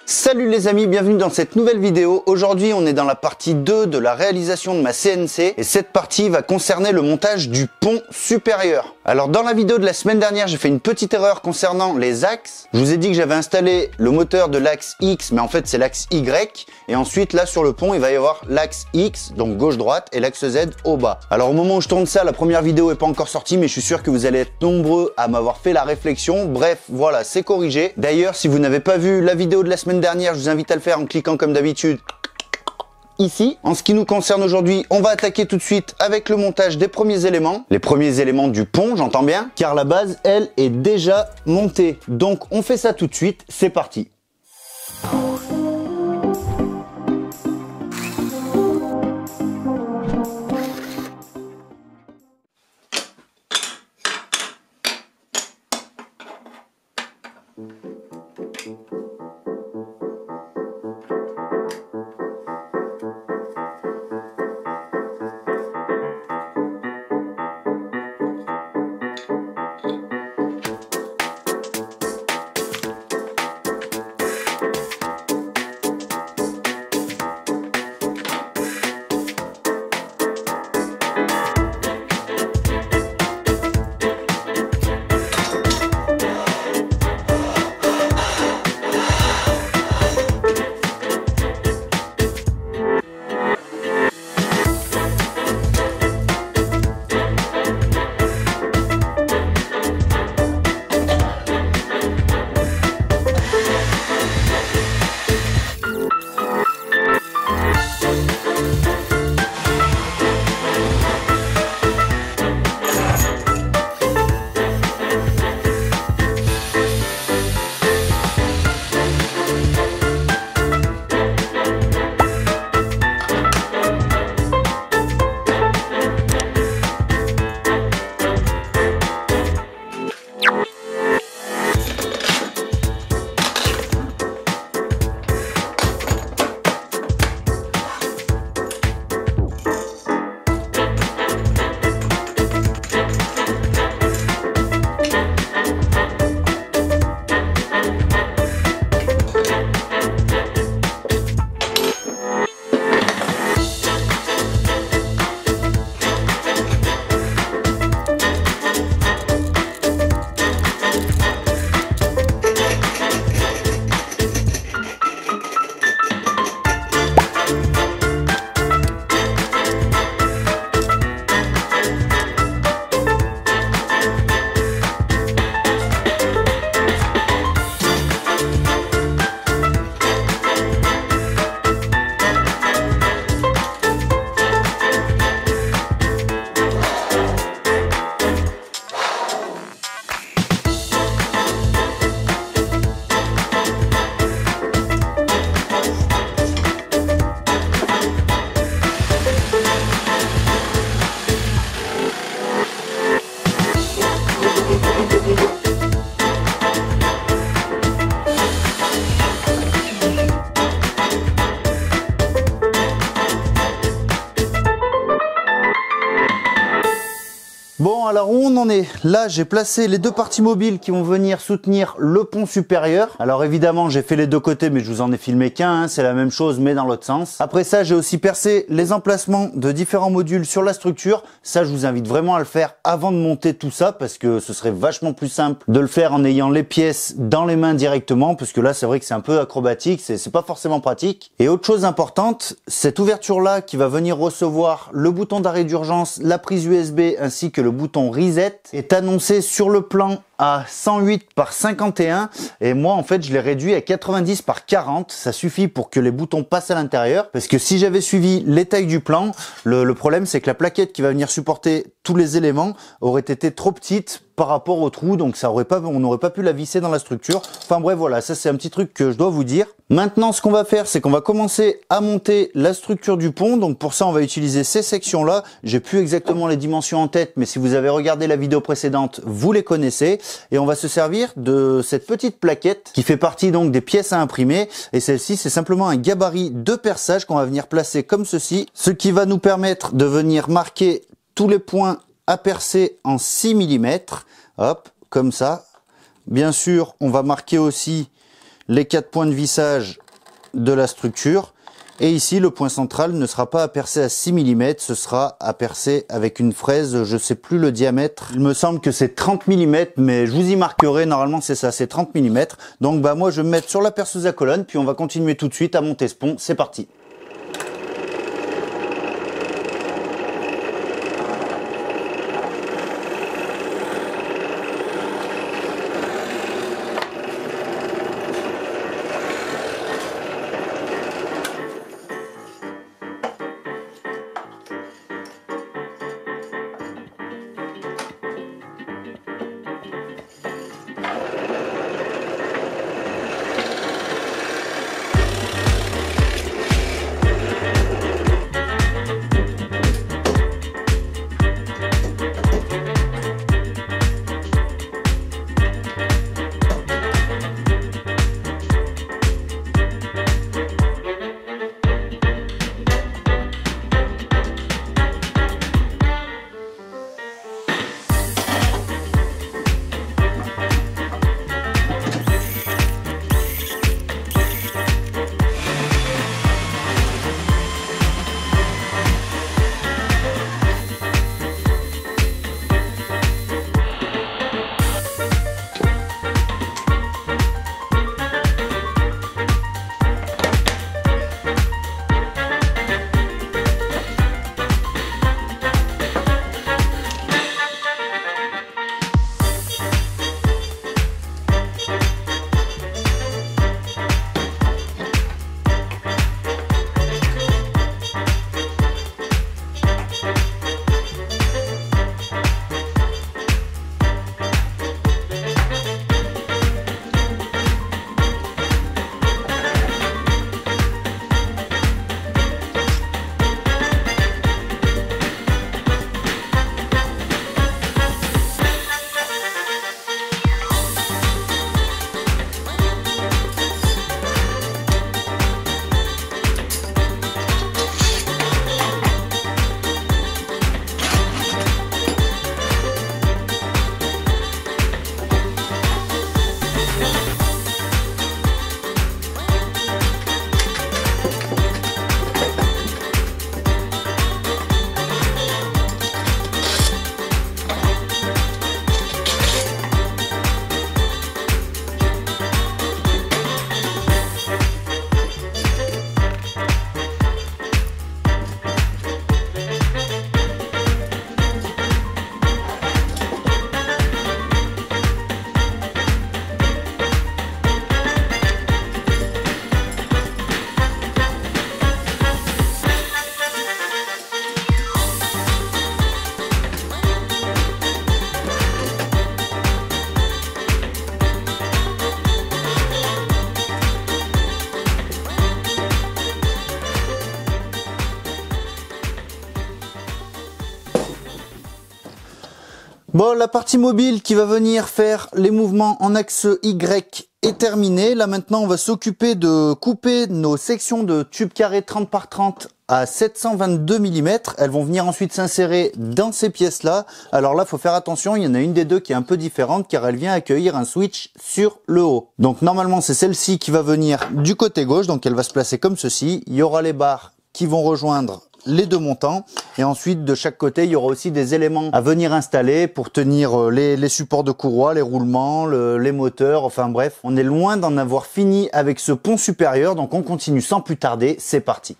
Salut les amis, bienvenue dans cette nouvelle vidéo. Aujourd'hui on est dans la partie 2 de la réalisation de ma CNC et cette partie va concerner le montage du pont supérieur. Alors dans la vidéo de la semaine dernière j'ai fait une petite erreur concernant les axes. Je vous ai dit que j'avais installé le moteur de l'axe X mais en fait c'est l'axe Y et ensuite là sur le pont il va y avoir l'axe X, donc gauche-droite, et l'axe Z au bas. Alors au moment où je tourne ça, la première vidéo n'est pas encore sortie mais je suis sûr que vous allez être nombreux à m'avoir fait la réflexion. Bref, voilà, c'est corrigé. D'ailleurs si vous n'avez pas vu la vidéo de la semaine dernière, je vous invite à le faire en cliquant comme d'habitude ici. En ce qui nous concerne aujourd'hui, on va attaquer tout de suite avec le montage des premiers éléments. Les premiers éléments du pont, j'entends bien, car la base, elle, est déjà montée. Donc on fait ça tout de suite, c'est parti. Bon, alors où on en est? Là, j'ai placé les deux parties mobiles qui vont venir soutenir le pont supérieur. Alors évidemment, j'ai fait les deux côtés, mais je vous en ai filmé qu'un, hein, c'est la même chose, mais dans l'autre sens. Après ça, j'ai aussi percé les emplacements de différents modules sur la structure. Ça, je vous invite vraiment à le faire avant de monter tout ça, parce que ce serait vachement plus simple de le faire en ayant les pièces dans les mains directement, parce que là, c'est vrai que c'est un peu acrobatique, c'est pas forcément pratique. Et autre chose importante, cette ouverture-là qui va venir recevoir le bouton d'arrêt d'urgence, la prise USB, ainsi que le bouton reset est annoncé sur le plan à 108 par 51 et moi en fait je l'ai réduit à 90 par 40. Ça suffit pour que les boutons passent à l'intérieur, parce que si j'avais suivi les tailles du plan, le problème c'est que la plaquette qui va venir supporter tous les éléments aurait été trop petite par rapport au trou, donc on n'aurait pas pu la visser dans la structure. Enfin bref, voilà, ça c'est un petit truc que je dois vous dire. Maintenant, ce qu'on va faire, c'est qu'on va commencer à monter la structure du pont. Donc pour ça, on va utiliser ces sections-là. J'ai plus exactement les dimensions en tête, mais si vous avez regardé la vidéo précédente, vous les connaissez. Et on va se servir de cette petite plaquette qui fait partie donc des pièces à imprimer. Et celle-ci, c'est simplement un gabarit de perçage qu'on va venir placer comme ceci, ce qui va nous permettre de venir marquer tous les points à percer en 6 mm. Hop, comme ça. Bien sûr, on va marquer aussi les 4 points de vissage de la structure. Et ici, le point central ne sera pas à percer à 6 mm, ce sera à percer avec une fraise, je sais plus le diamètre. Il me semble que c'est 30 mm, mais je vous y marquerai, normalement c'est ça, c'est 30 mm. Donc bah moi je vais me mettre sur la perceuse à colonne, puis on va continuer tout de suite à monter ce pont, c'est parti. Bon, la partie mobile qui va venir faire les mouvements en axe Y est terminée. Là maintenant, on va s'occuper de couper nos sections de tubes carrés 30 par 30 à 722 mm. Elles vont venir ensuite s'insérer dans ces pièces-là. Alors là, il faut faire attention, il y en a une des deux qui est un peu différente car elle vient accueillir un switch sur le haut. Donc normalement, c'est celle-ci qui va venir du côté gauche, donc elle va se placer comme ceci. Il y aura les barres qui vont rejoindre les deux montants et ensuite de chaque côté il y aura aussi des éléments à venir installer pour tenir les supports de courroie, les roulements, les moteurs, enfin bref, on est loin d'en avoir fini avec ce pont supérieur, donc on continue sans plus tarder, c'est parti.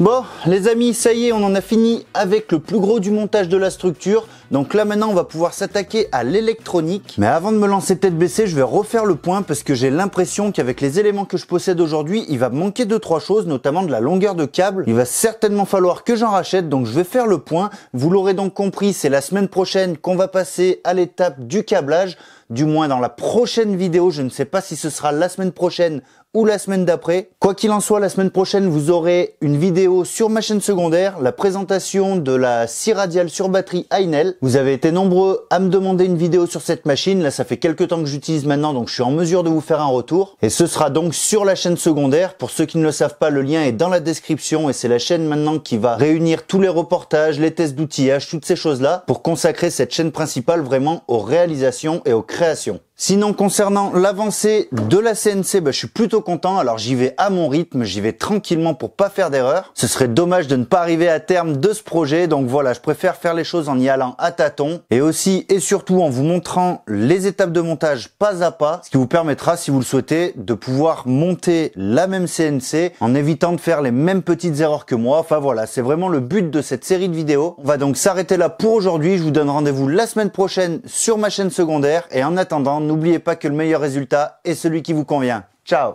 Bon les amis, ça y est, on en a fini avec le plus gros du montage de la structure. Donc là maintenant on va pouvoir s'attaquer à l'électronique. Mais avant de me lancer tête baissée, je vais refaire le point parce que j'ai l'impression qu'avec les éléments que je possède aujourd'hui, il va me manquer 2-3 choses, notamment de la longueur de câble. Il va certainement falloir que j'en rachète, donc je vais faire le point. Vous l'aurez donc compris, c'est la semaine prochaine qu'on va passer à l'étape du câblage. Du moins dans la prochaine vidéo, je ne sais pas si ce sera la semaine prochaine ou la semaine d'après. Quoi qu'il en soit, la semaine prochaine, vous aurez une vidéo sur ma chaîne secondaire, la présentation de la scie radiale sur batterie Ainel. Vous avez été nombreux à me demander une vidéo sur cette machine. Là, ça fait quelques temps que j'utilise maintenant, donc je suis en mesure de vous faire un retour. Et ce sera donc sur la chaîne secondaire. Pour ceux qui ne le savent pas, le lien est dans la description et c'est la chaîne maintenant qui va réunir tous les reportages, les tests d'outillage, toutes ces choses-là pour consacrer cette chaîne principale vraiment aux réalisations et aux créations. Sinon, concernant l'avancée de la CNC, je suis plutôt content. Alors j'y vais à mon rythme, j'y vais tranquillement pour pas faire d'erreur. Ce serait dommage de ne pas arriver à terme de ce projet. Donc voilà, je préfère faire les choses en y allant à tâtons. Et aussi et surtout en vous montrant les étapes de montage pas à pas. Ce qui vous permettra, si vous le souhaitez, de pouvoir monter la même CNC en évitant de faire les mêmes petites erreurs que moi. Enfin voilà, c'est vraiment le but de cette série de vidéos. On va donc s'arrêter là pour aujourd'hui. Je vous donne rendez-vous la semaine prochaine sur ma chaîne secondaire. Et en attendant, n'oubliez pas que le meilleur résultat est celui qui vous convient. Ciao!